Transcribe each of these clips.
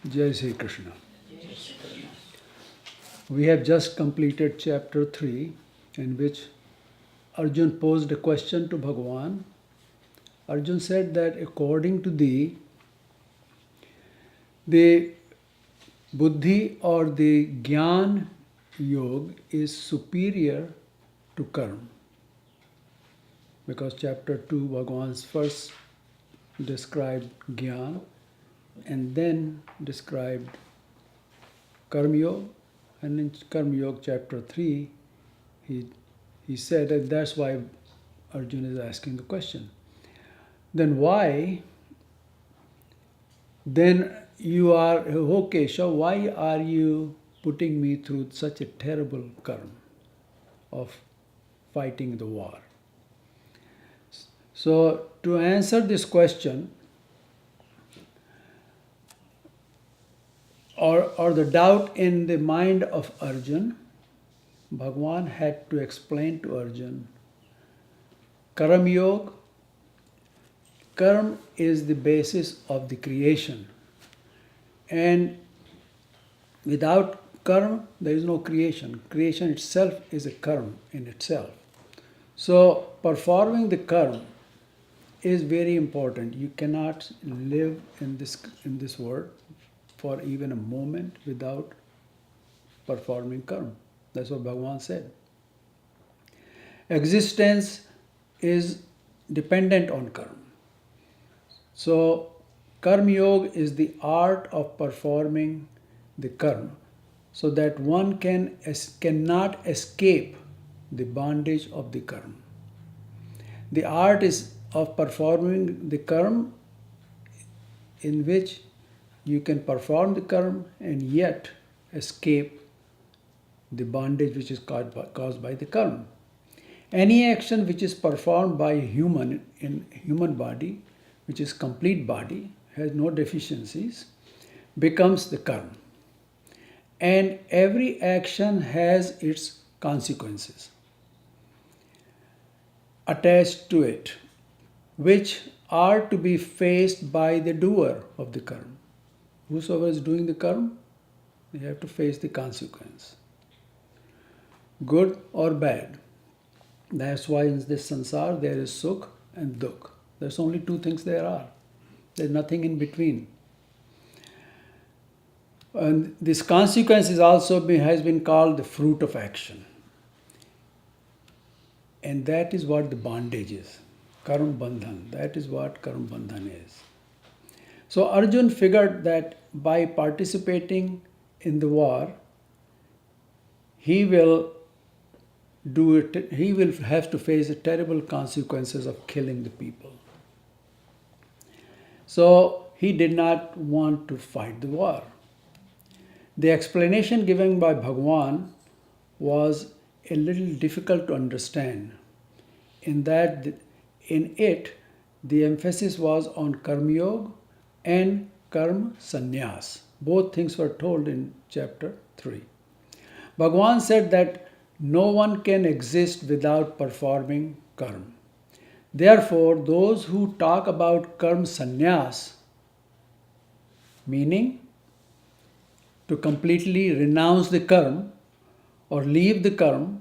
Jai Sri Krishna. We have just completed chapter 3, in which Arjun posed a question to Bhagavan. Arjun said that according to thee, the buddhi or the Gyan Yoga is superior to karma. Because chapter 2, Bhagavan first described Gyan and then described Karma Yoga. And in Karma Yoga chapter 3, he said that that's why Arjuna is asking the question. Then why? Then you are, okay, so why are you putting me through such a terrible karma of fighting the war? So to answer this question, or the doubt in the mind of Arjun, Bhagavan had to explain to Arjun, Karma Yoga, karma is the basis of the creation. And without karma, there is no creation. Creation itself is a karma in itself. So performing the karma is very important. You cannot live in this world for even a moment without performing karma. That's what Bhagavan said. Existence is dependent on karma. So Karma Yoga is the art of performing the karma so that one cannot escape the bondage of the karma. The art is of performing the karma in which you can perform the karma and yet escape the bondage which is caused by the karma. Any action which is performed by a human in human body, which is complete body, has no deficiencies, becomes the karma. And every action has its consequences attached to it, which are to be faced by the doer of the karma. Whosoever is doing the karma, they have to face the consequence, good or bad. That's why in this sansar there is sukh and dukh. There's only two things there are. There's nothing in between. And this consequence has been called the fruit of action. And that is what the bondage is. Karma bandhan. That is what karma bandhan is. So Arjun figured that by participating in the war, he will have to face the terrible consequences of killing the people. So he did not want to fight the war. The explanation given by Bhagavan was a little difficult to understand, in that in it the emphasis was on Karma Yoga and Karma Sannyas. Both things were told in chapter 3. Bhagavan said that no one can exist without performing karma. Therefore, those who talk about karma sannyas, meaning to completely renounce the karma or leave the karma,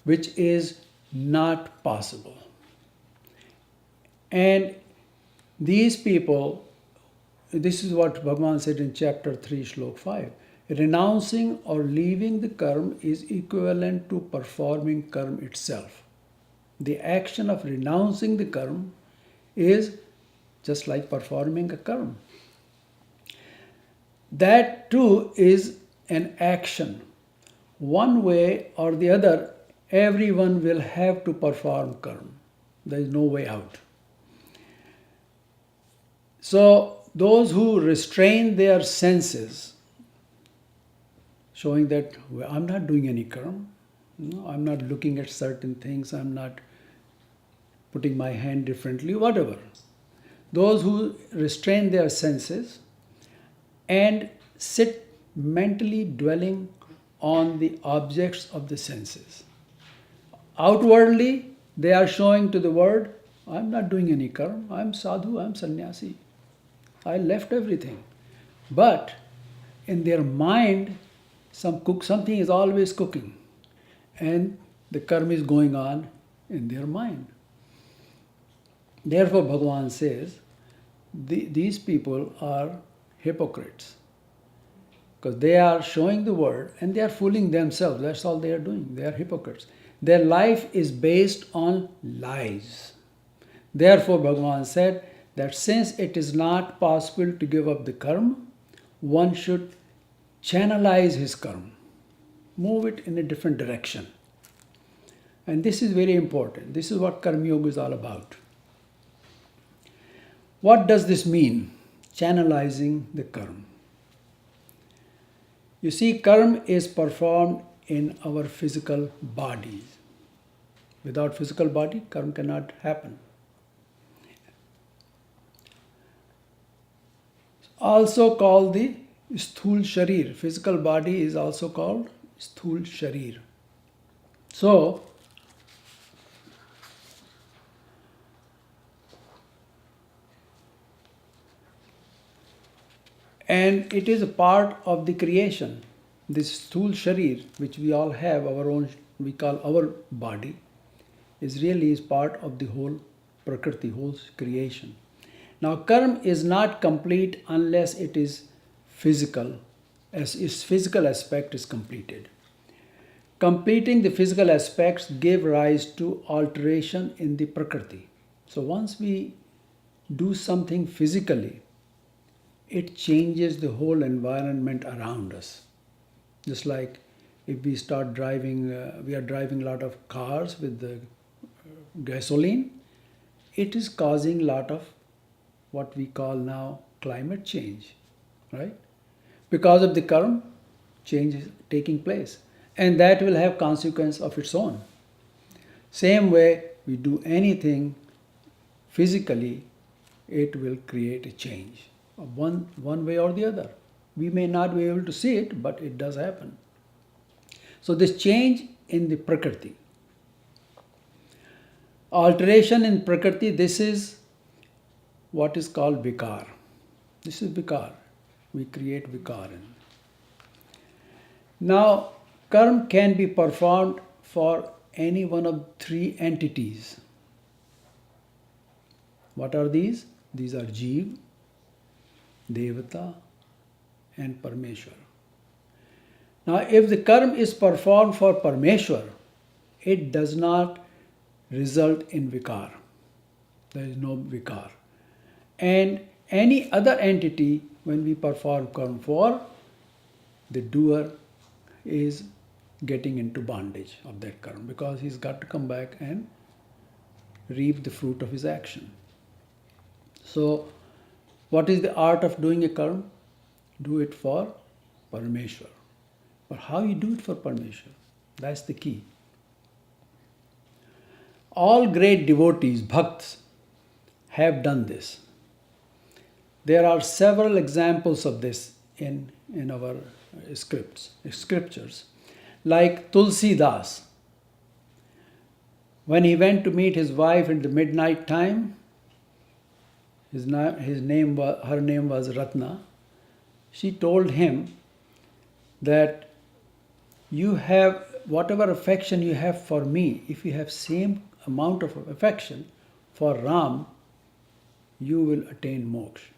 which is not possible. And these people, this is what Bhagavan said in chapter 3, Shlok 5. Renouncing or leaving the karma is equivalent to performing karma itself. The action of renouncing the karma is just like performing a karma. That too is an action. One way or the other, everyone will have to perform karma. There is no way out. So those who restrain their senses, showing that I'm not doing any karma, no, I'm not looking at certain things, I'm not putting my hand differently, whatever. Those who restrain their senses and sit mentally dwelling on the objects of the senses. Outwardly, they are showing to the world, I'm not doing any karma, I'm sadhu, I'm sannyasi. I left everything. But in their mind, something is always cooking, and the karma is going on in their mind. Therefore, Bhagavan says these people are hypocrites because they are showing the world and they are fooling themselves. That's all they are doing. They are hypocrites. Their life is based on lies. Therefore, Bhagavan said that since it is not possible to give up the karma, one should channelize his karma, move it in a different direction. And this is very important. This is what Karma Yoga is all about. What does this mean? Channelizing the karma. You see, karma is performed in our physical bodies. Without physical body, karma cannot happen. Also called the sthul sharir. Physical body is also called sthul sharir. So, and it is a part of the creation. This sthul sharir, which we all have, our own, we call our body, is part of the whole prakriti, whole creation. Now, karma is not complete unless it is physical, as its physical aspect is completed. Completing the physical aspects give rise to alteration in the prakriti. So once we do something physically, it changes the whole environment around us. Just like if we start driving, we are driving a lot of cars with the gasoline, it is causing a lot of what we call now climate change, right? Because of the karma, change is taking place, and that will have consequence of its own. Same way we do anything physically, it will create a change of one way or the other. We may not be able to see it, but it does happen. So this change in the prakriti, alteration in prakriti, this is what is called vikar. This is vikar. We create vikar. Now, karma can be performed for any one of three entities. What are these? These are Jeev, Devata, and Parmeshwar. Now, if the karma is performed for Parmeshwar, it does not result in vikar. There is no vikar. And any other entity, when we perform karma for, the doer is getting into bondage of that karma because he's got to come back and reap the fruit of his action. So, what is the art of doing a karma? Do it for Parameshwar. But how you do it for Parameshwar? That's the key. All great devotees, bhakts, have done this. There are several examples of this in our scriptures. Like Tulsi Das. When he went to meet his wife in the midnight time, her name was Ratna. She told him that you have whatever affection you have for me, if you have same amount of affection for Ram, you will attain moksha.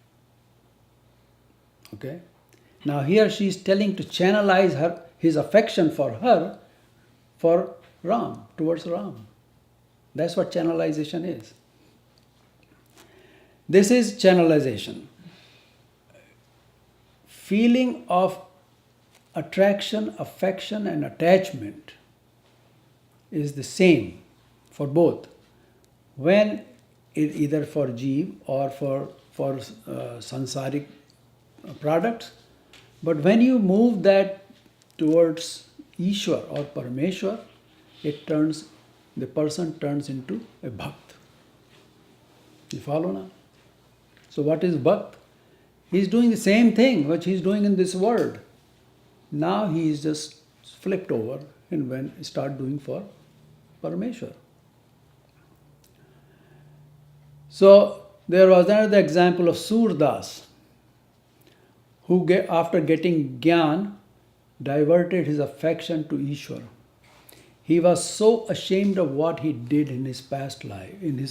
Okay? Now here she is telling to channelize his affection for her for Ram, towards Ram. That's what channelization is. This is channelization. Feeling of attraction, affection, and attachment is the same for both. When it either for Jeev or for sansaric products, but when you move that towards Ishwar or Parameshwar, the person turns into a bhakt. You follow now? So what is bhakt? He is doing the same thing which he is doing in this world. Now he is just flipped over and start doing for Parameshwar. So there was another example of Surdas, after getting Gyan, diverted his affection to Ishwar. He was so ashamed of what he did in his past life, in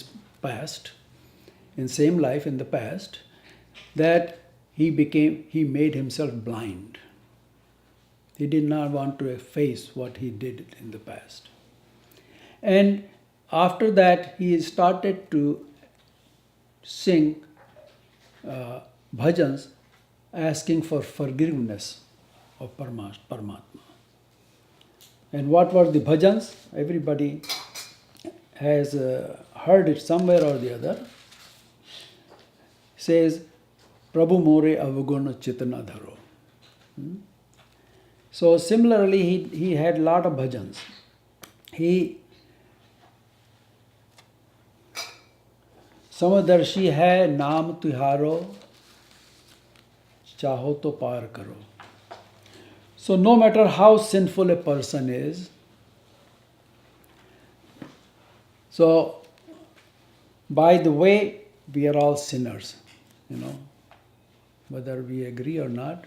same life in the past, that he made himself blind. He did not want to face what he did in the past. And after that, he started to sing bhajans asking for forgiveness of Paramatma. And what were the bhajans? Everybody has heard it somewhere or the other. Says, Prabhu More Avaguna Chitana Dharo. So similarly, he had a lot of bhajans. Samadarshi hai naam tuharo, chaho to par karo. So no matter how sinful a person is, so by the way, we are all sinners, whether we agree or not,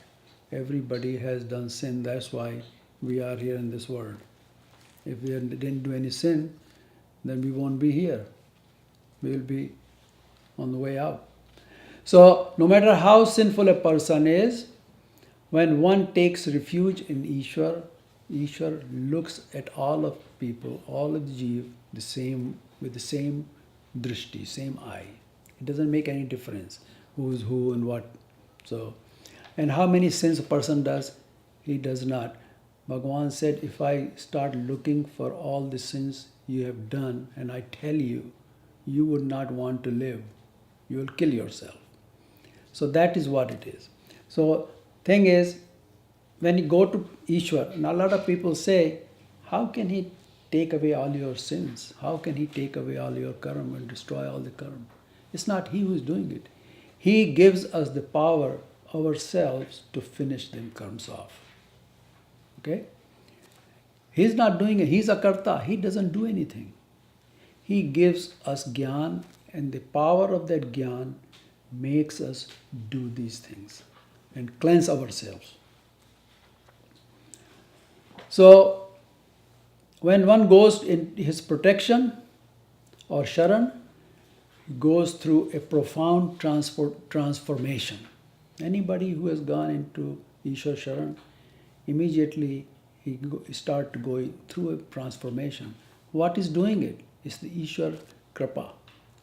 everybody has done sin. That's why we are here in this world. If we didn't do any sin, then we won't be here. We will be on the way out. So no matter how sinful a person is, when one takes refuge in Ishwar, Ishwar looks at all of people, all of the jeev, with the same drishti, same eye. It doesn't make any difference who's who and what. So, and how many sins a person does? He does not. Bhagavan said, if I start looking for all the sins you have done and I tell you, you would not want to live. You will kill yourself. So that is what it is. So thing is, when you go to Ishwar, and a lot of people say, how can he take away all your sins? How can he take away all your karma and destroy all the karma? It's not he who is doing it. He gives us the power ourselves to finish them karmas off. Okay? He's not doing it. He's a karta. He doesn't do anything. He gives us gyan, and the power of that gyan makes us do these things and cleanse ourselves. So, when one goes in his protection or sharan, he goes through a profound transformation. Anybody who has gone into Ishwar Sharan, immediately he starts going through a transformation. What is doing it? It's the Ishwar Kripa,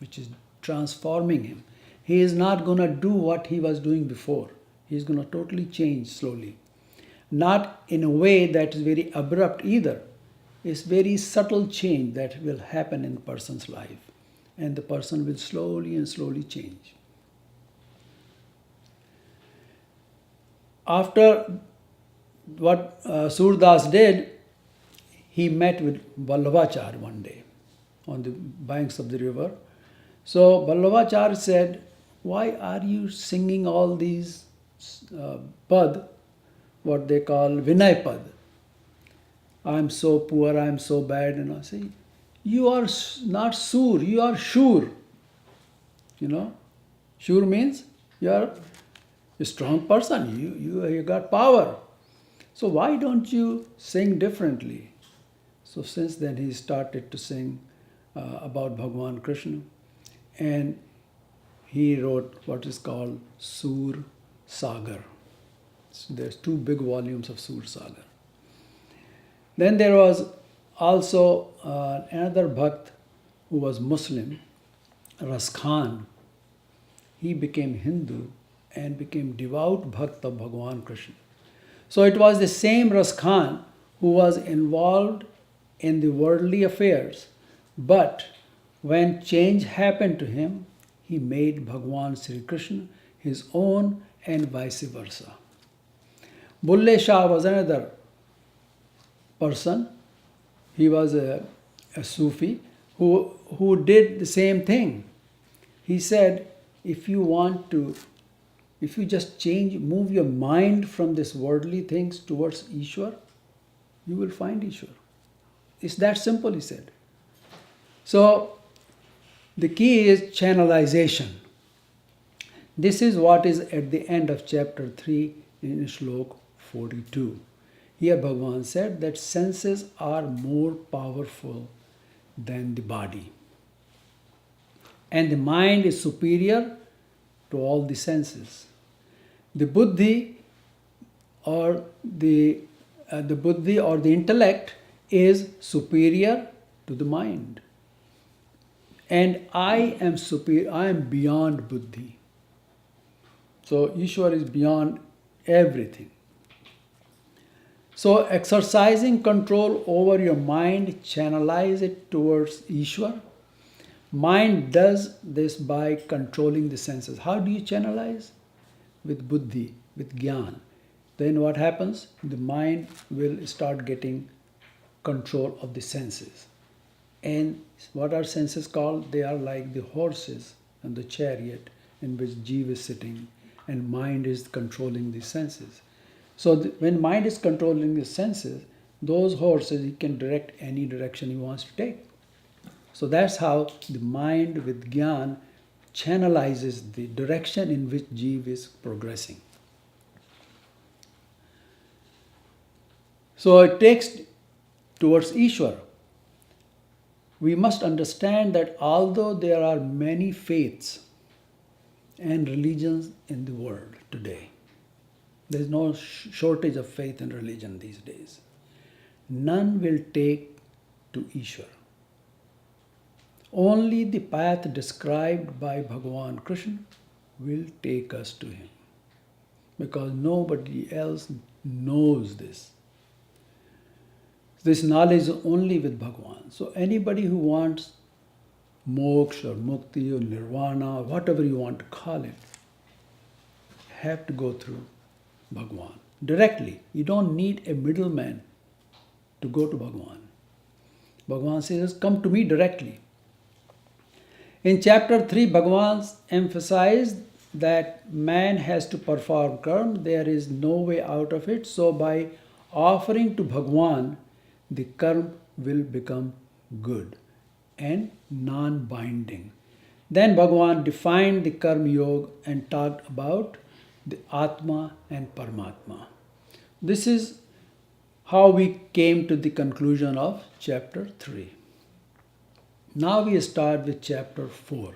which is transforming him. He is not going to do what he was doing before. He is going to totally change slowly. Not in a way that is very abrupt either. It's very subtle change that will happen in a person's life. And the person will slowly and slowly change. After what Surdas did, he met with Vallabhacharya one day on the banks of the river. So Vallabhacharya said, why are you singing all these pad, what they call Vinay pad? I'm so poor, I'm so bad. And I say, you are not sur, you are sure. Sure means you are a strong person, you got power. So why don't you sing differently? So since then he started to sing about Bhagavan Krishna, and he wrote what is called Sur Sagar. So there's 2 big volumes of Sur Sagar. Then there was also another Bhakt who was Muslim, Ras Khan. He became Hindu and became devout Bhakt of Bhagavan Krishna. So it was the same Ras Khan who was involved in the worldly affairs, but when change happened to him, he made Bhagavan Sri Krishna his own and vice versa. Bulle Shah was another person. He was a Sufi who did the same thing. He said, if you just move your mind from this worldly things towards Ishwar, you will find Ishwar. It's that simple, he said. So, the key is channelization. This is what is at the end of chapter 3 in Shlok 42. Here Bhagavan said that senses are more powerful than the body. And the mind is superior to all the senses. The buddhi or the buddhi or the intellect is superior to the mind. And I am superior, I am beyond buddhi. So Ishwar is beyond everything. So exercising control over your mind, channelize it towards Ishwar. Mind does this by controlling the senses. How do you channelize? With buddhi, with jnana. Then what happens? The mind will start getting control of the senses. And what are senses called? They are like the horses and the chariot in which Jeev is sitting, and mind is controlling the senses. So when mind is controlling the senses, those horses he can direct any direction he wants to take. So that's how the mind with Gyan channelizes the direction in which Jeev is progressing. So it takes towards Ishwar. We must understand that although there are many faiths and religions in the world today, there is no shortage of faith and religion these days, none will take to Ishwar. Only the path described by Bhagavan Krishna will take us to him, because nobody else knows this. This knowledge is only with Bhagavan. So anybody who wants moksha or mukti or nirvana, whatever you want to call it, have to go through Bhagavan directly. You don't need a middleman to go to Bhagavan. Bhagavan says, come to me directly. In chapter 3, Bhagavan emphasized that man has to perform karma. There is no way out of it. So by offering to Bhagavan, the karma will become good and non-binding. Then Bhagavan defined the karma yoga and talked about the Atma and Paramatma. This is how we came to the conclusion of chapter 3. Now we start with chapter 4.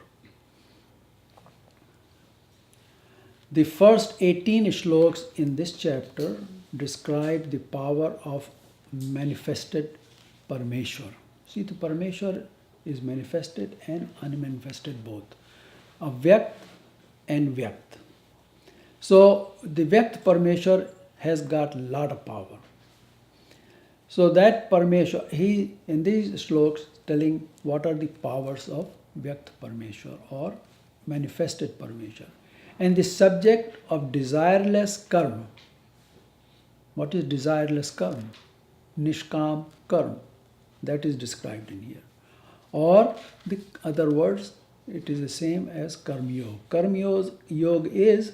The first 18 shlokas in this chapter describe the power of manifested Parameshwar. See, the Parameshwar is manifested and unmanifested both. Avyakt and Vyakt. So the Vyakt Parameshwar has got a lot of power. So that Parameshwar, he in these shlokas telling what are the powers of Vyakt Parameshwar or manifested Parameshwar. And the subject of desireless karma. What is desireless karma? Nishkam karma. That is described in here. Or the other words, it is the same as karma yoga. Karma yoga is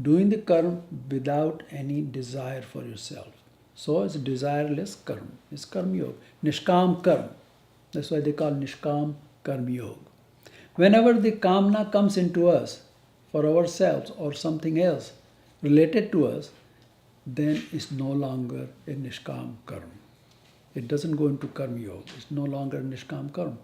doing the karma without any desire for yourself. So it's desireless karma. It's karma yoga. Nishkam karma. That's why they call Nishkam karma yoga. Whenever the kamna comes into us for ourselves or something else related to us, then it's no longer a Nishkam karma. It doesn't go into karma yoga. It's no longer a Nishkam karma.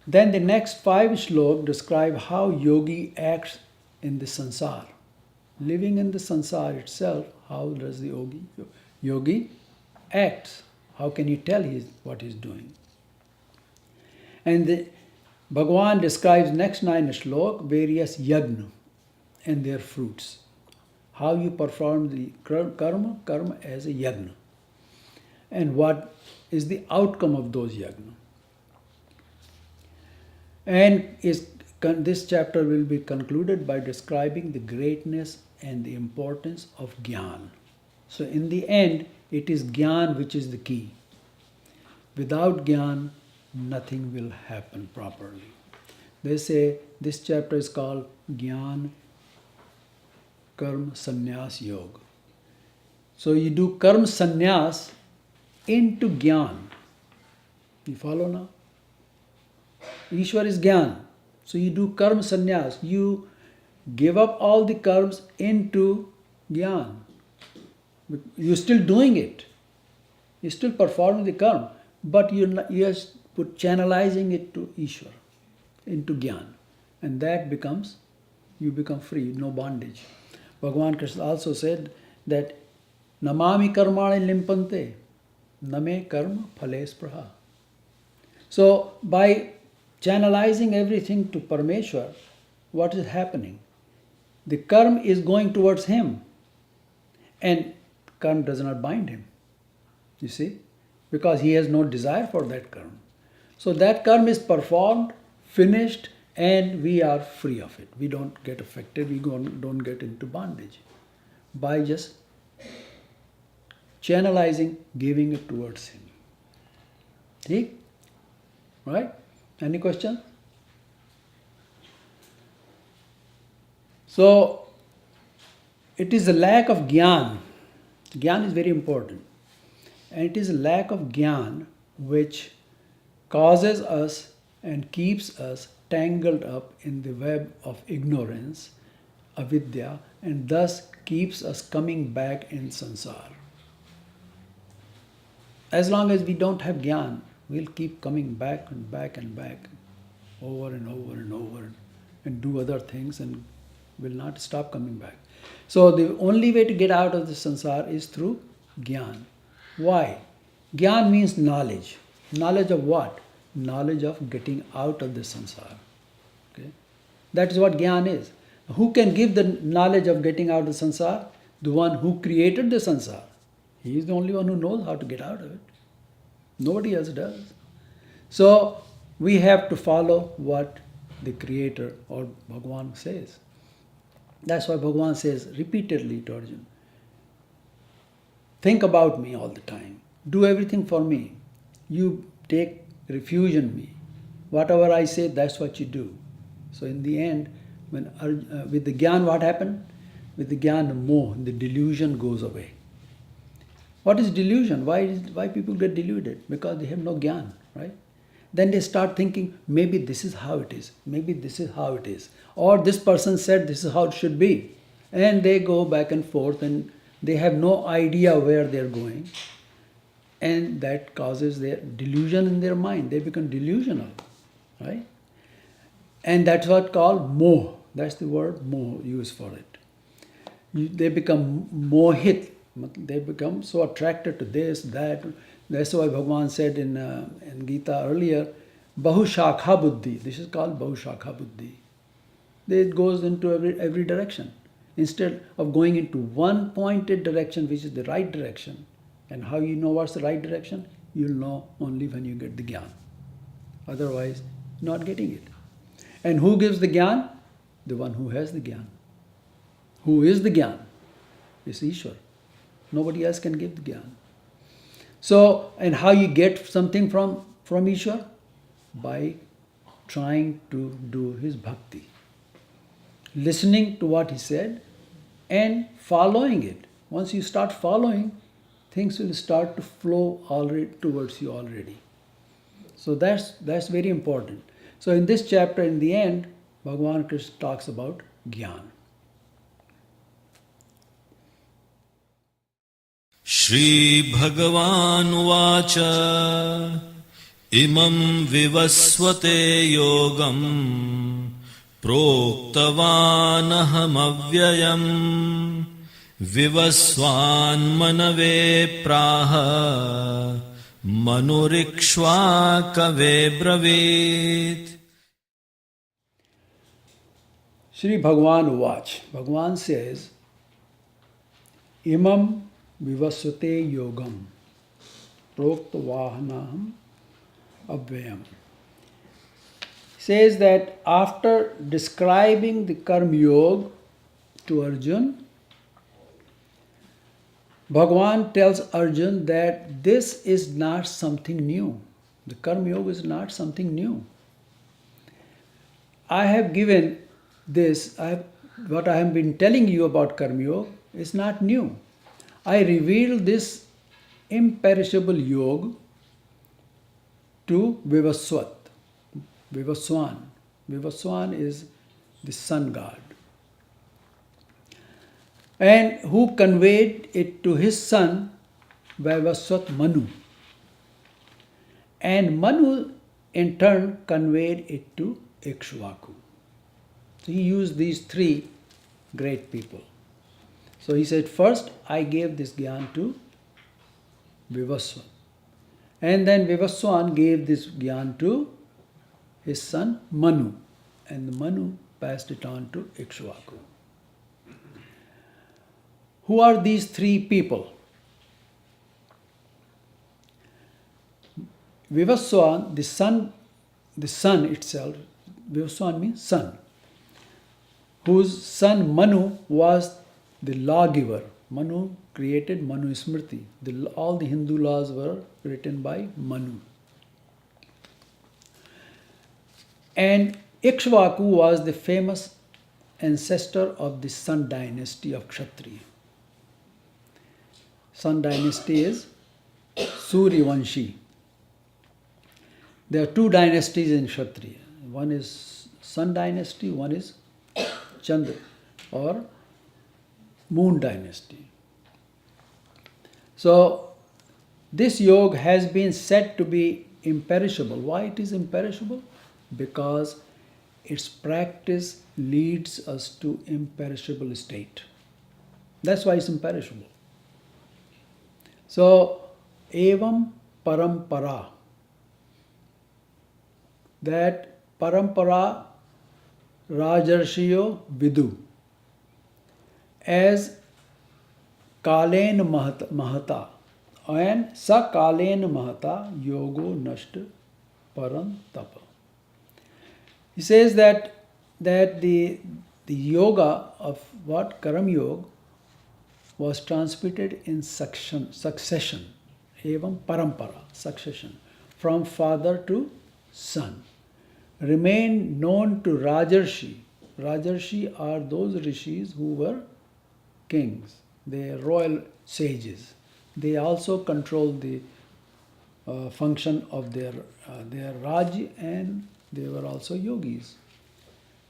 Then the next 5 shlokas describe how yogi acts in the sansar. Living in the sansar itself, how does the yogi acts? How can you tell what he's doing? And Bhagavan describes next 9 shlokas various yagna and their fruits. How you perform the karma as a yagna. And what is the outcome of those yagna. And this chapter will be concluded by describing the greatness and the importance of Gyan. So in the end, it is Gyan which is the key. Without Gyan, nothing will happen properly. They say this chapter is called Gyan Karma Sannyas Yoga. So you do Karma Sannyas into Gyan. You follow now? Ishwar is Gyan. So you do karma sannyas. You give up all the karmas into Gyan. You're still doing it. You're still performing the karma. But you're channelizing it to Ishwar, into Gyan. And that becomes, you become free, no bondage. Bhagavan Krishna also said that Namami karmani limpante, name karma phales praha. So by channelizing everything to Parameshwar, what is happening? The karma is going towards him, and karma does not bind him. You see? Because he has no desire for that karma. So that karma is performed, finished, and we are free of it. We don't get affected, we don't get into bondage by just channelizing, giving it towards him. See? Right? Any question? So, it is a lack of jnana. Jnana is very important. And it is a lack of jnana which causes us and keeps us tangled up in the web of ignorance, avidya, and thus keeps us coming back in samsara. As long as we don't have jnana, we'll keep coming back and back and back, over and over and over, and do other things, and will not stop coming back. So the only way to get out of the samsara is through jnana. Why? Jnana means knowledge. Knowledge of what? Knowledge of getting out of the samsara. Okay? That is what jnana is. Who can give the knowledge of getting out of the samsara? The one who created the samsara. He is the only one who knows how to get out of it. Nobody else does. So we have to follow what the Creator or Bhagavan says. That's why Bhagavan says repeatedly to Arjuna, think about me all the time. Do everything for me. You take refuge in me. Whatever I say, that's what you do. So in the end, when with the Gyan, what happened? With the Gyan, moh, the delusion goes away. What is delusion? Why people get deluded? Because they have no Gyan, right? Then they start thinking, maybe this is how it is. Maybe this is how it is. Or this person said this is how it should be. And they go back and forth and they have no idea where they're going. And that causes their delusion in their mind. They become delusional, right? And that's what called moh. That's the word moh used for it. They become mohit. They become so attracted to this, that. That's why Bhagavan said in Gita earlier, Bahushakha buddhi. This is called Bahushakha buddhi. It goes into every direction. Instead of going into one pointed direction, which is the right direction. And how you know what's the right direction? You'll know only when you get the Gyan. Otherwise, not getting it. And who gives the Gyan? The one who has the Gyan. Who is the Gyan? It's Ishwar. Nobody else can give the Gyan. So, and how you get something from Ishwar? By trying to do his bhakti. Listening to what he said and following it. Once you start following, things will start to flow already towards you already. So that's very important. So in this chapter, in the end, Bhagavan Krishna talks about Gyan. Shri Bhagavan Vacha Imam Vivasvate Yogam Proktavanaham Avyayam Vivasvan Manave Praha Manurikshva Kave Bravit. Shri Bhagavan Vach. Bhagavan says, Imam Vivasvate Yogam Proktavanaham Avyayam. Says that after describing the Karma Yoga to Arjuna, Bhagavan tells Arjuna that this is not something new. The Karma Yoga is not something new. I have given this, what I have been telling you about Karma Yoga is not new. I revealed this imperishable yoga to Vivaswat, Vivaswan. Vivaswan is the sun god. And who conveyed it to his son Vivaswat Manu. And Manu in turn conveyed it to Ikshvaku. So he used these three great people. So he said, first I gave this Gyan to Vivaswan. And then Vivaswan gave this Gyan to his son Manu. And Manu passed it on to Ikshvaku. Who are these three people? Vivaswan, the sun itself, Vivaswan means sun, whose son Manu was the lawgiver. Manu created Manu Smriti. All the Hindu laws were written by Manu. And Ikshvaku was the famous ancestor of the Sun dynasty of Kshatriya. Sun dynasty is Suryavanshi. There are two dynasties in Kshatriya. One is Sun dynasty, one is Chandra or Moon dynasty. So this yoga has been said to be imperishable. Why it is imperishable? Because its practice leads us to imperishable state. That's why it's imperishable. So, evam parampara. That parampara rajarshiyo vidu. As kalen mahata and sakalen mahata yogo nashta param tapa. He says that the yoga of what Karam Yoga was transmitted in succession, evam parampara, succession, from father to son, remained known to Rajarshi. Rajarshi are those rishis who were kings, they are royal sages. They also controlled the function of their Raj, and they were also yogis,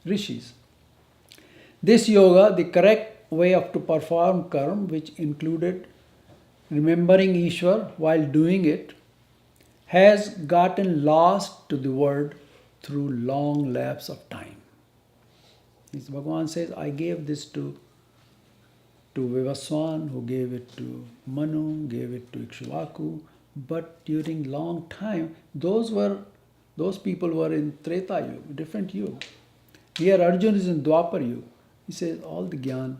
rishis. This yoga, the correct way of to perform karma, which included remembering Ishwar while doing it, has gotten lost to the world through long lapse of time. As Bhagavan says, I gave this to Vivaswan, who gave it to Manu, gave it to Ikshvaku, but during long time, those people were in Treta Yuga, different yuga. Here Arjuna is in Dwapar Yuga. He says all the Gyan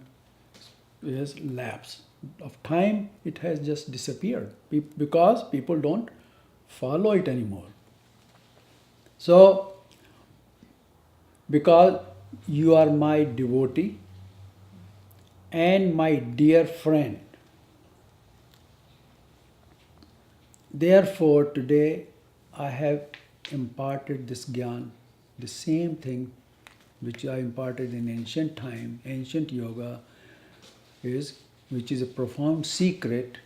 has lapsed. Of time, it has just disappeared because people don't follow it anymore. So, because you are my devotee and my dear friend, therefore today I have imparted this Gyan, the same thing which I imparted in ancient time, ancient yoga, which is a profound secret.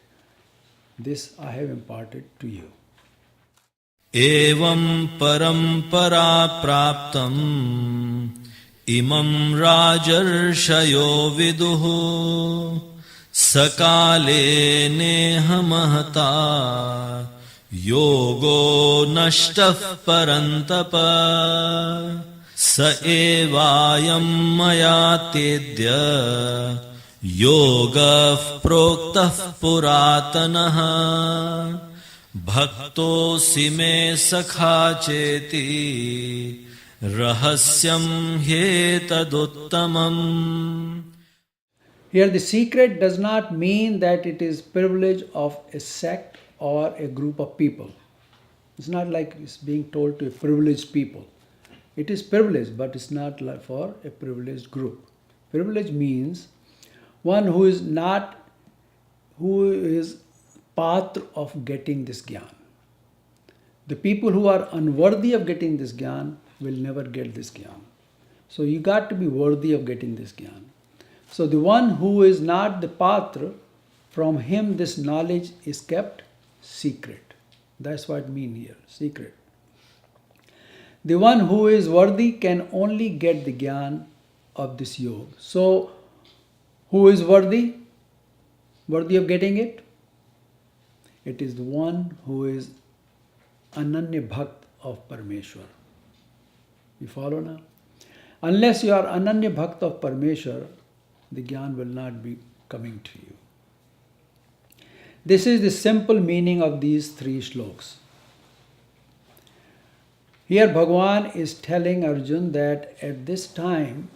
This I have imparted to you. Evam parampara praptam imam rajarshayo viduhu sakale neha mahata yogo nashtah parantapa sa evayam maya tedya yoga proktah puratanaha bhaktosi me sakha cheti rahasyam hetaduttamam. Here the secret does not mean that it is privilege of a sect or a group of people. It's not like it's being told to a privileged people. It is privilege, but it's not like for a privileged group. Privilege means one who is patra of getting this Gyan. The people who are unworthy of getting this Gyan will never get this Gyan. So you got to be worthy of getting this Gyan. So the one who is not the patra, from him this knowledge is kept secret. That's what I mean here, secret. The one who is worthy can only get the gyan of this yoga. So, who is worthy? Worthy of getting it? It is the one who is Ananya Bhakt of Parmeshwar. You follow now? Unless you are Ananya Bhakt of Parmeshwar, the Gyan will not be coming to you. This is the simple meaning of these three shlokas. Here Bhagavan is telling Arjun that at this time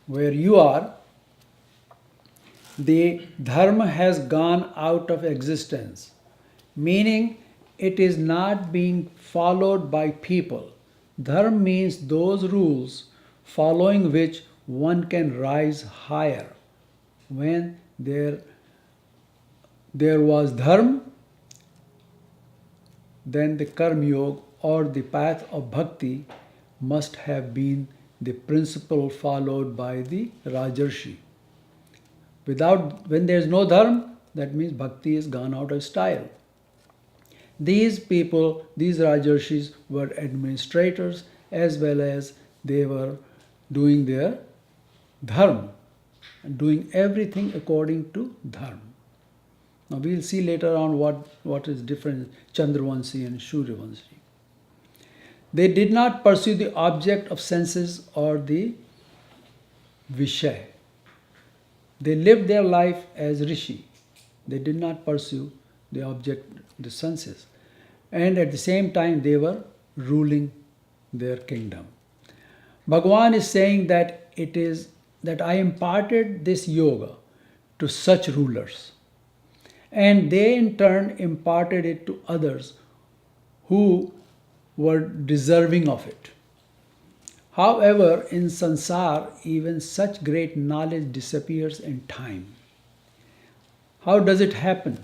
where you are, the dharma has gone out of existence, meaning it is not being followed by people. Dharma means those rules following which one can rise higher. When there was dharma, then the karma yoga or the path of bhakti must have been the principle followed by the Rajarshi. When there is no dharma, that means bhakti has gone out of style. These people, these Rajarshis, were administrators as well as they were doing their dharma, doing everything according to dharma. Now we'll see later on what is different Chandravanshi and Suryavanshi. They did not pursue the object of senses or the Vishay. They lived their life as Rishi. They did not pursue the object, the senses. And at the same time, they were ruling their kingdom. Bhagavan is saying that it is that I imparted this yoga to such rulers. And they in turn imparted it to others who were deserving of it. However, in sansar, even such great knowledge disappears in time. How does it happen?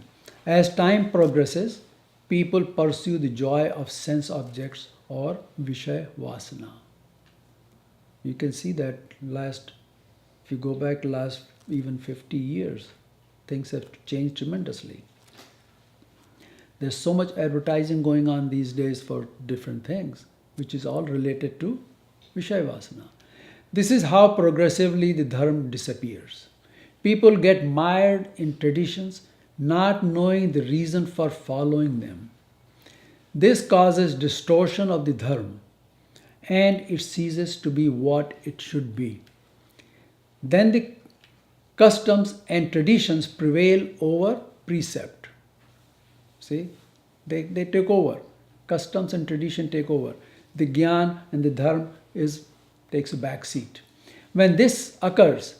As time progresses, people pursue the joy of sense objects or Vishay Vasana. You can see that if you go back last even 50 years, things have changed tremendously. There's so much advertising going on these days for different things, which is all related to Vishay Vasana. This is how progressively the dharma disappears. People get mired in traditions, not knowing the reason for following them. This causes distortion of the dharma, and it ceases to be what it should be. Then the customs and traditions prevail over precept. See, they take over. Customs and tradition take over. The Gyan and the Dharma takes a back seat. When this occurs,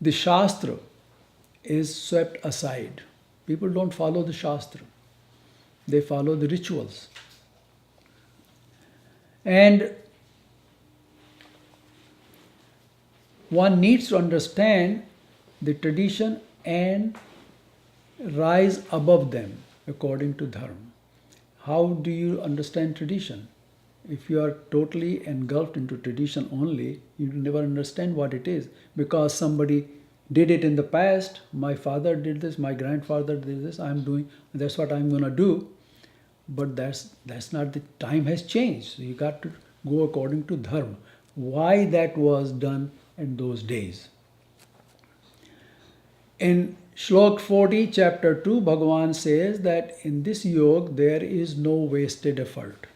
the Shastra is swept aside. People don't follow the Shastra. They follow the rituals. And one needs to understand the tradition and rise above them according to dharma. How do you understand tradition? If you are totally engulfed into tradition only, you will never understand what it is, because somebody did it in the past. My father did this, my grandfather did this, that's what I'm going to do. But that's not, the time has changed. So you got to go according to dharma. Why that was done in those days. In Shlok 40, chapter 2, Bhagavan says that in this yoga there is no wasted effort.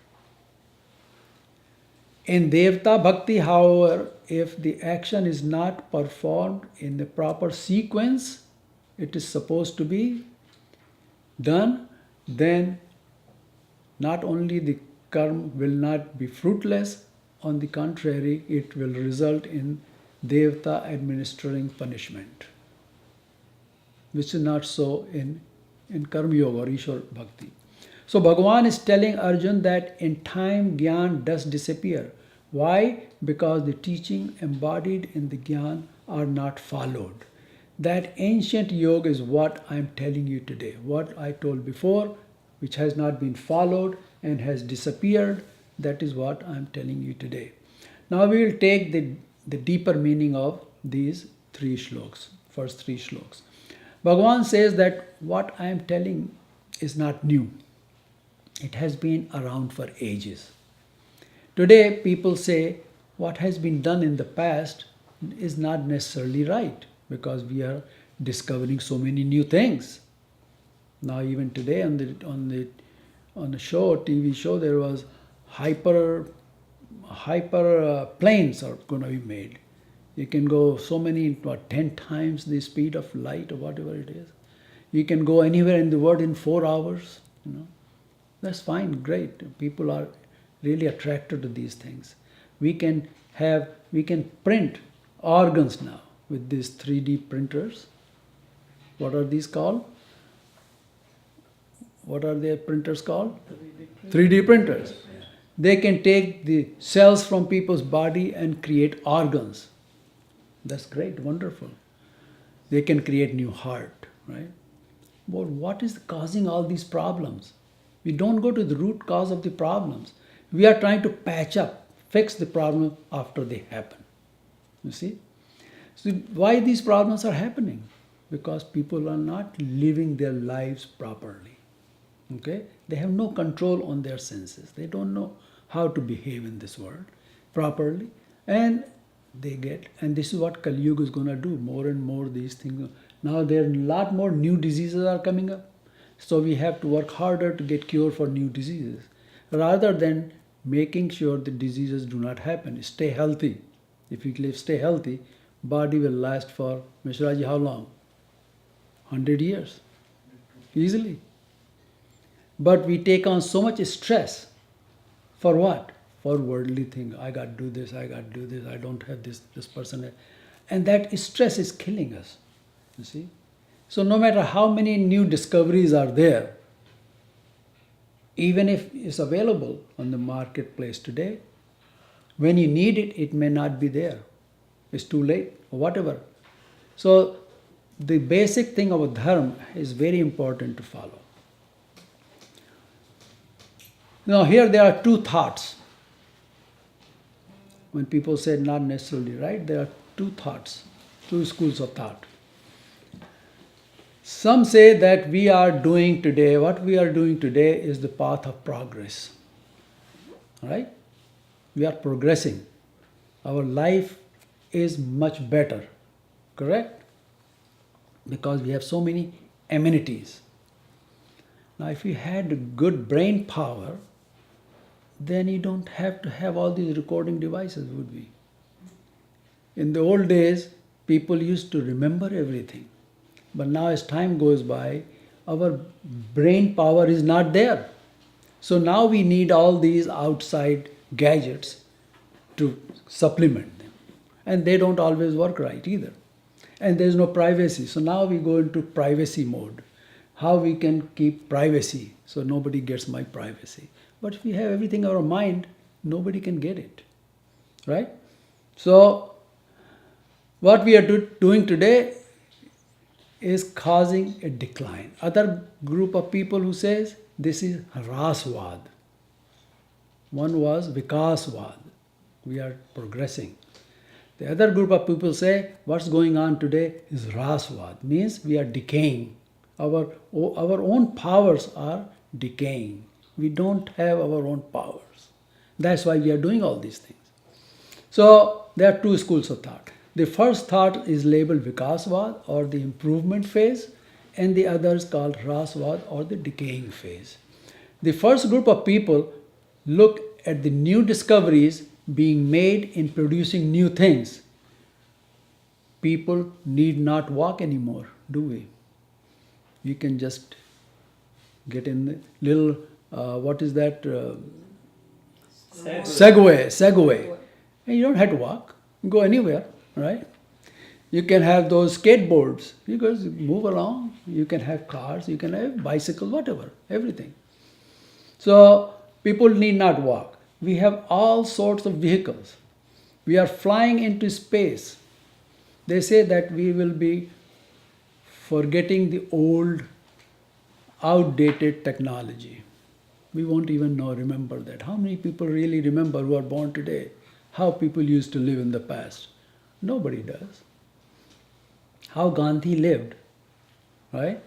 In Devta Bhakti, however, if the action is not performed in the proper sequence, it is supposed to be done, then not only the karma will not be fruitless, on the contrary, it will result in Devta administering punishment, which is not so in Karma Yoga or Ishwar Bhakti. So Bhagavan is telling Arjun that in time Gyan does disappear. Why? Because the teaching embodied in the Gyan are not followed. That ancient yoga is what I am telling you today. What I told before, which has not been followed and has disappeared, that is what I am telling you today. Now we will take the deeper meaning of these three shlokas, first three shlokas. Bhagavan says that what I am telling is not new. It has been around for ages. Today, people say what has been done in the past is not necessarily right because we are discovering so many new things. Now, even today on the show, TV show, there was hyper planes are going to be made. You can go so many, 10 times the speed of light or whatever it is. You can go anywhere in the world in 4 hours. That's fine, great. People are really attracted to these things. We can print organs now with these 3D printers. What are these called? What are their printers called? 3D printers. They can take the cells from people's body and create organs. That's great, wonderful. They can create new heart, right? But what is causing all these problems? We don't go to the root cause of the problems. We are trying to patch up, fix the problem after they happen. You see? So why these problems are happening? Because people are not living their lives properly. Okay? They have no control on their senses. They don't know how to behave in this world properly. And this is what Kali Yuga is going to do. More and more these things. Now there are a lot more new diseases are coming up. So we have to work harder to get cure for new diseases. Rather than making sure the diseases do not happen. Stay healthy. If you stay healthy, body will last for, Mishraji, how long? 100 years. Easily. But we take on so much stress. For what? For worldly thing. I got to do this, I don't have this person. And that stress is killing us. You see? So no matter how many new discoveries are there, even if it's available on the marketplace today, when you need it, it may not be there. It's too late, or whatever. So the basic thing of dharma is very important to follow. Now here there are two thoughts. When people say not necessarily right, there are two thoughts, two schools of thought. Some say that what we are doing today is the path of progress. Right? We are progressing. Our life is much better. Correct? Because we have so many amenities. Now if you had good brain power, then you don't have to have all these recording devices, would we? In the old days, people used to remember everything. But now as time goes by, our brain power is not there. So now we need all these outside gadgets to supplement them. And they don't always work right either. And there's no privacy. So now we go into privacy mode. How we can keep privacy so nobody gets my privacy. But if we have everything in our mind, nobody can get it. Right? So what we are doing today is causing a decline. Other group of people who says this is Raswad. One was Vikaswad. We are progressing. The other group of people say what's going on today is Raswad. Means we are decaying. Our own powers are decaying. We don't have our own powers. That's why we are doing all these things. So there are two schools of thought. The first thought is labeled Vikaswad or the improvement phase, and the other is called Raswad or the decaying phase. The first group of people look at the new discoveries being made in producing new things. People need not walk anymore, do we? You can just get in the little, what is that? Segway. And you don't have to walk, go anywhere, right? You can have those skateboards. You guys move along. You can have cars. You can have bicycles, whatever, everything. So people need not walk. We have all sorts of vehicles. We are flying into space. They say that we will be forgetting the old, outdated technology. We won't even remember that. How many people really remember who are born today? How people used to live in the past? Nobody does. How Gandhi lived, right?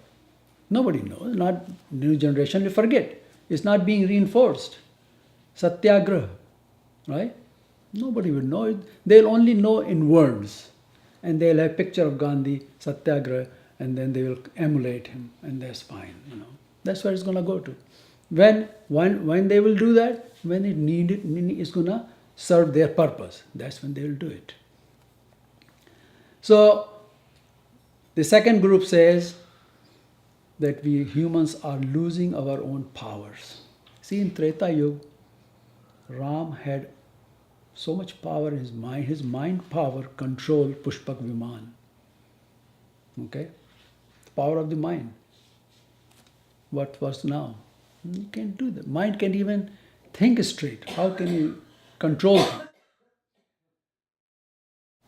Nobody knows. Not new generation will forget. It's not being reinforced. Satyagraha, right? Nobody will know it. They'll only know in words. And they'll have a picture of Gandhi, Satyagraha, and then they will emulate him, and that's fine, That's where it's going to go to. When they will do that, when it needed, it's going to serve their purpose. That's when they will do it. So, the second group says that we humans are losing our own powers. See, in Treta Yuga, Ram had so much power in his mind power controlled Pushpak Viman. Okay? The power of the mind. What was now? You can't do that. Mind can't even think straight. How can you control it?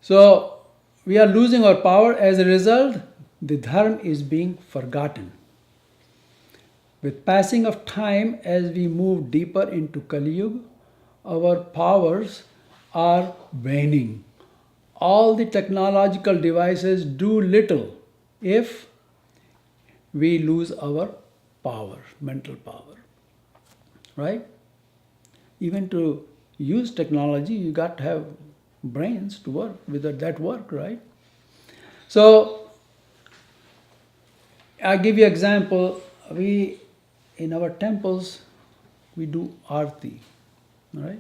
So, we are losing our power. As a result, the dharma is being forgotten. With passing of time, as we move deeper into Kali Yuga, our powers are waning. All the technological devices do little if we lose our power, mental power. Right? Even to use technology, you got to have brains to work. Without that work, right? So, I'll give you an example. We, in our temples, we do arti, right?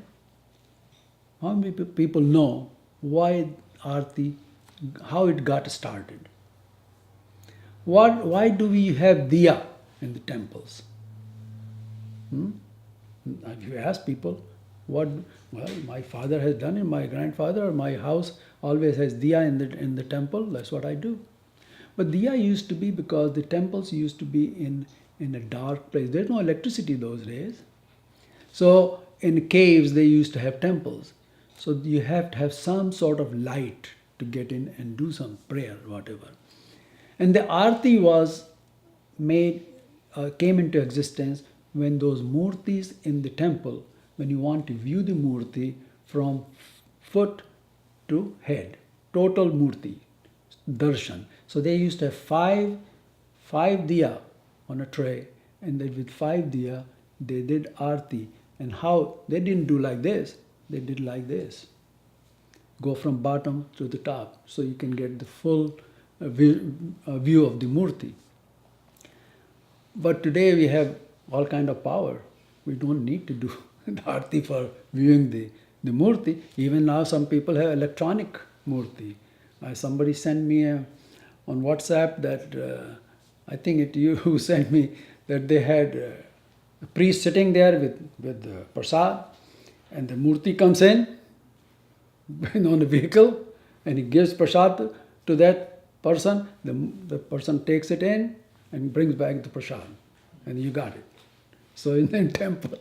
How many people know why arti, how it got started? Why do we have diya in the temples? If you ask people, well, my father has done it, my grandfather, my house always has diya in the temple, that's what I do. But diya used to be because the temples used to be in a dark place. There's no electricity those days. So in caves they used to have temples. So you have to have some sort of light to get in and do some prayer, whatever. And the arti was came into existence when those murtis in the temple, when you want to view the murti from foot to head, total murti, darshan. So they used to have five diya on a tray, and then with 5 diya they did arti. And how they didn't do like this, they did like this. Go from bottom to the top, so you can get the full view of the murti. But today we have all kind of power. We don't need to do the arti for viewing the murti. Even now some people have electronic murti. Somebody sent me on WhatsApp that, I think it you who sent me, that they had a priest sitting there with prasad, and the murti comes in on a vehicle, and he gives prasad to that person. The person takes it in and brings back the prasad, and you got it. So in the temple.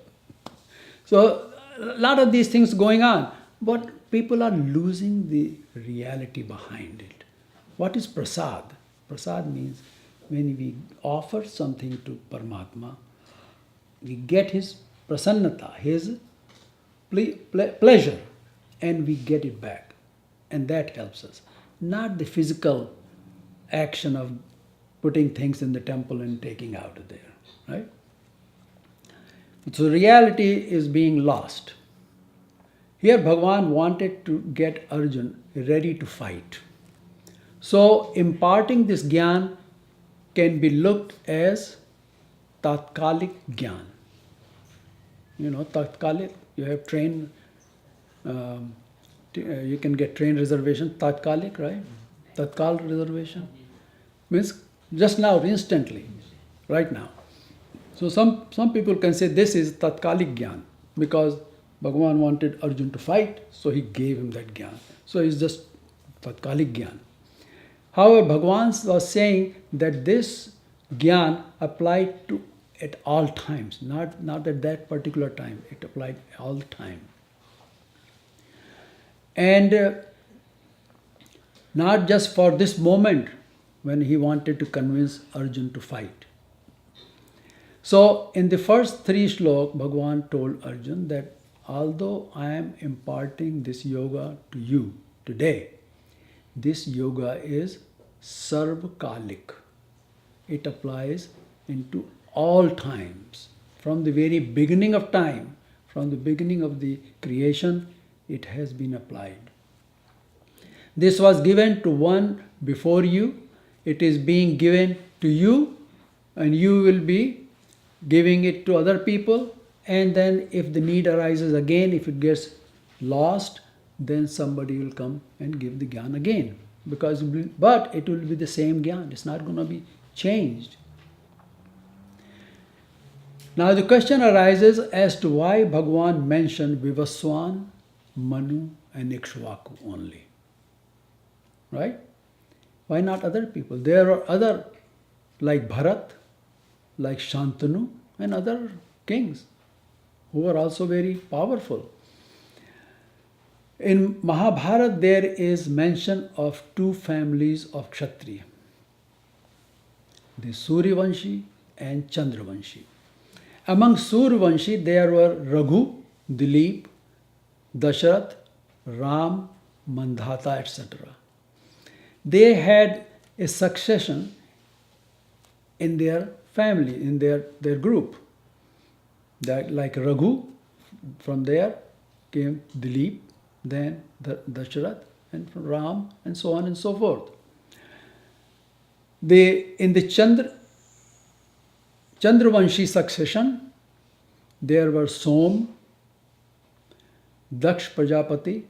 So a lot of these things going on, but people are losing the reality behind it. What is prasad? Prasad means when we offer something to Paramatma, we get his prasannata, his pleasure, and we get it back. And that helps us. Not the physical action of putting things in the temple and taking out of there, right? So reality is being lost. Here Bhagavan wanted to get Arjuna ready to fight. So imparting this jnana can be looked as tatkalik jnana. Tatkalik, you have train, you can get train reservation, tatkalik, right? Tatkal reservation means just now, instantly, right now. So some people can say this is tatkalik jnana because Bhagavan wanted Arjuna to fight, so he gave him that jnana. So it's just tatkalik jnana. However, Bhagavan was saying that this jnana applied to at all times, not at that particular time. It applied all the time. And not just for this moment when he wanted to convince Arjuna to fight. So in the first 3 shlokas, Bhagavan told Arjuna that although I am imparting this yoga to you today, this yoga is sarvakalik. It applies into all times, From the very beginning of time, from the beginning of the creation, it has been applied. This was given to one before you, it is being given to you, and you will be giving it to other people. And then, if the need arises again, if it gets lost, then somebody will come and give the gyan again. But it will be the same gyan, it's not going to be changed. Now the question arises as to why Bhagwan mentioned Vivaswan, Manu and Ikshvaku only. Right? Why not other people? There are other like Bharat, like Shantanu and other kings who are also very powerful. In Mahabharata there is mention of two families of Kshatriya, the Suryavanshi and Chandravanshi. Among Suryavanshi there were Raghu, Dilip, Dasharath, Ram, Mandhata, etc. They had a succession in their family, in their group. That like Raghu, from there came Dilip, then Dasharath, and from Ram, and so on and so forth. In the Chandravanshi succession, there were Som, Daksh Prajapati,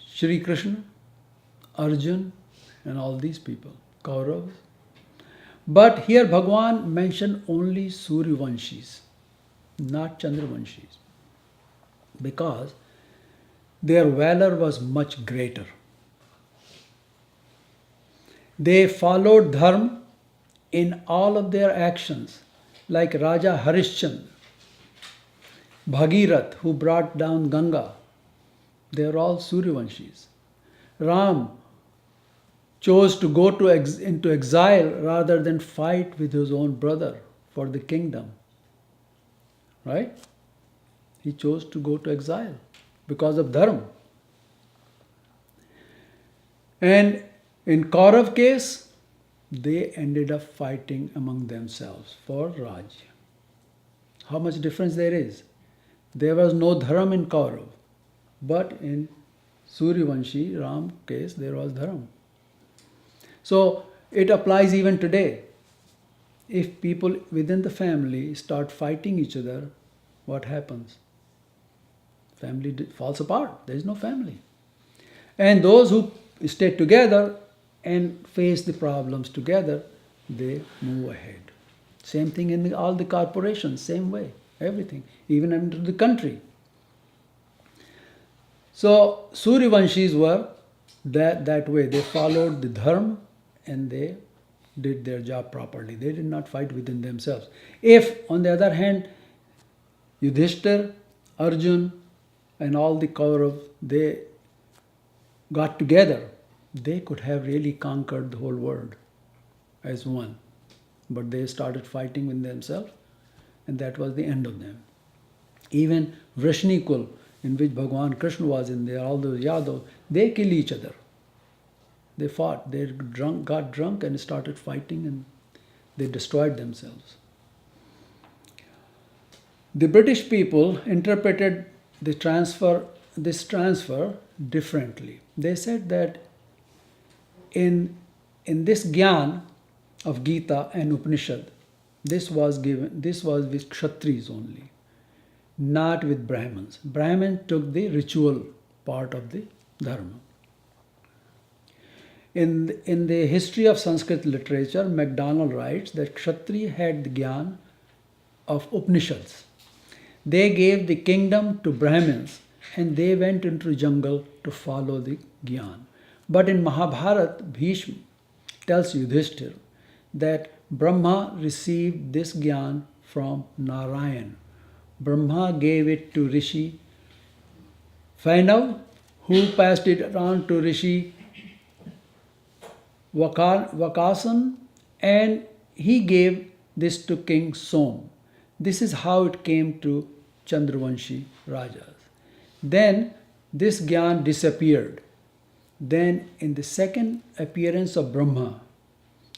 Shri Krishna, Arjun, and all these people, Kauravas. But here Bhagwan mentioned only Suryavanshis, not Chandravanshis, because their valor was much greater. They followed dharma in all of their actions, like Raja Harishchandra, Bhagirath, who brought down Ganga. They are all Suryavanshis. Ram chose to go into exile rather than fight with his own brother for the kingdom. Right? He chose to go to exile because of dharma. And in Kaurav case, they ended up fighting among themselves for Raj. How much difference there is? There was no dharma in Kaurav, but in Suryavanshi, Ram case, there was dharma. So it applies even today. If people within the family start fighting each other, what happens? Family falls apart. There is no family. And those who stay together and face the problems together, they move ahead. Same thing in all the corporations, same way, everything, even into the country. So Suryavanshis were that way. They followed the dharma and they did their job properly. They did not fight within themselves. If, on the other hand, Yudhishthir, Arjun, and all the Kauravas, they got together, they could have really conquered the whole world as one. But they started fighting with themselves, and that was the end of them. Even Vrishnikul, in which Bhagwan Krishna was in there, all those Yadavas, they killed each other. They fought, they got drunk and started fighting, and they destroyed themselves. The British people interpreted this transfer differently. They said that in this Gyan of Gita and Upanishad, this was with Kshatriyas only, not with Brahmins. Brahmin took the ritual part of the Dharma. In the history of Sanskrit literature, MacDonald writes that Kshatriya had the Gyan of Upanishads. They gave the kingdom to Brahmins and they went into the jungle to follow the Gyan. But in Mahabharata, Bhishma tells Yudhishthir that Brahma received this Gyan from Narayan. Brahma gave it to Rishi Vainav, who passed it on to Rishi Vakasan, and he gave this to King Som. This is how it came to Chandravanshi Rajas. Then this Gyan disappeared. Then in the second appearance of Brahma,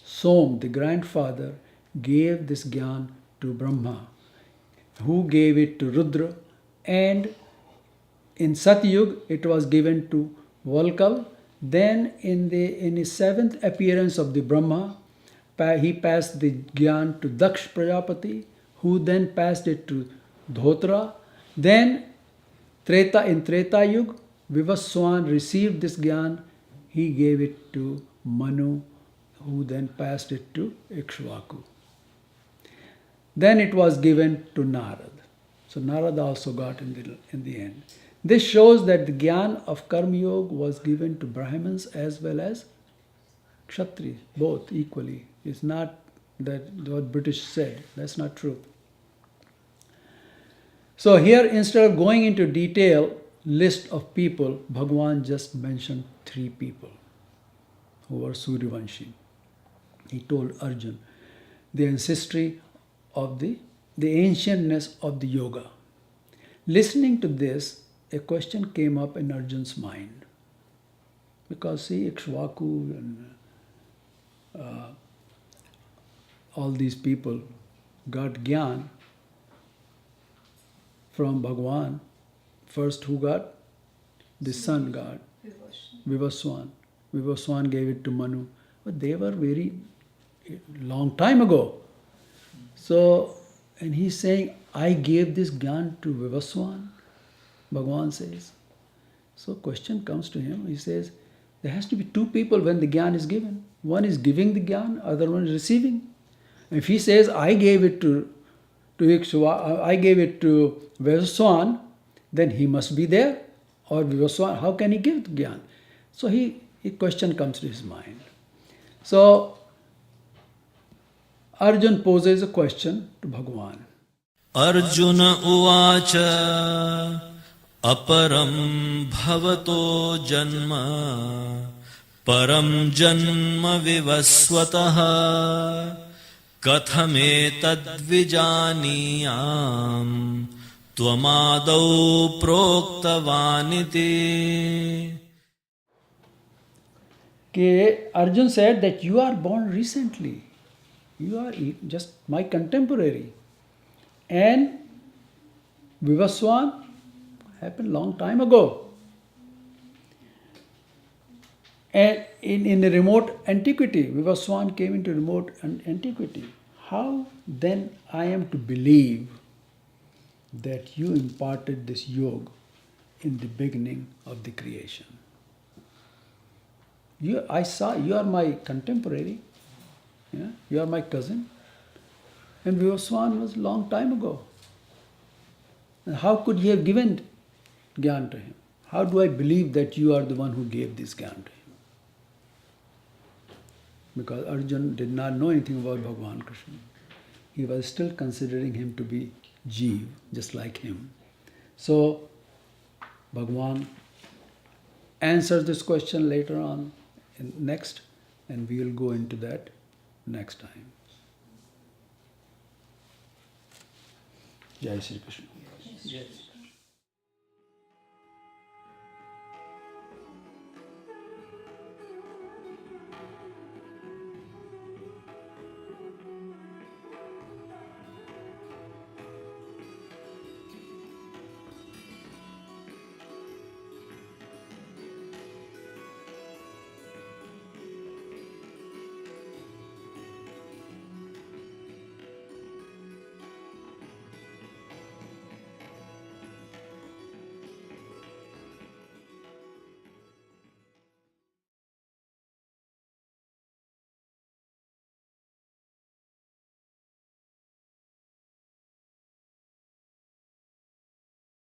Som, the grandfather, gave this Gyan to Brahma, who gave it to Rudra, and in Satyug it was given to Valkal. Then in his seventh appearance of the Brahma, he passed the Gyan to Daksh Prajapati, who then passed it to Dhotra. Then in Treta Yuga, Vivaswan received this Gyan. He gave it to Manu, who then passed it to Ikshvaku. Then it was given to Narad. So Narad also got in the end. This shows that the Gyan of Karma Yoga was given to Brahmins as well as Kshatriyas, both equally. It's not that what British said. That's not true. So here, instead of going into detail list of people, Bhagwan just mentioned 3 people who were Suryavanshi. He told Arjun the ancestry of the ancientness of the yoga. Listening to this, a question came up in Arjun's mind. Because see, Ikshvaku and all these people got Gyan from Bhagwan. First, who got? The sun god, Vivaswan. Vivaswan gave it to Manu. But they were very long time ago. So, and he's saying, I gave this Gyan to Vivaswan, Bhagwan says. So question comes to him, he says, there has to be 2 people when the Gyan is given. One is giving the Gyan, other one is receiving. If he says, I gave it to Vivaswan, then he must be there. Or Vivaswan, how can he give the Gyan? So a question comes to his mind. So Arjun poses a question to Bhagwan. Arjuna uvacha aparam bhavato janma param janma vivasvataha kathame tadvijaniyam tvamadau proktavaniti. Arjun said that you are born recently. You are just my contemporary. And Vivaswan happened long time ago. And in the remote antiquity, Vivaswan came into remote antiquity. How then I am to believe that you imparted this yoga in the beginning of the creation? I saw you are my contemporary. Yeah? You are my cousin. And Vivaswan was a long time ago. And how could he have given Gyan to him? How do I believe that you are the one who gave this Gyan to him? Because Arjun did not know anything about Bhagavan Krishna. He was still considering him to be Jeev, just like him. So, Bhagavan answers this question later on, next, and we will go into that next time. Jai Shri Krishna. Yes.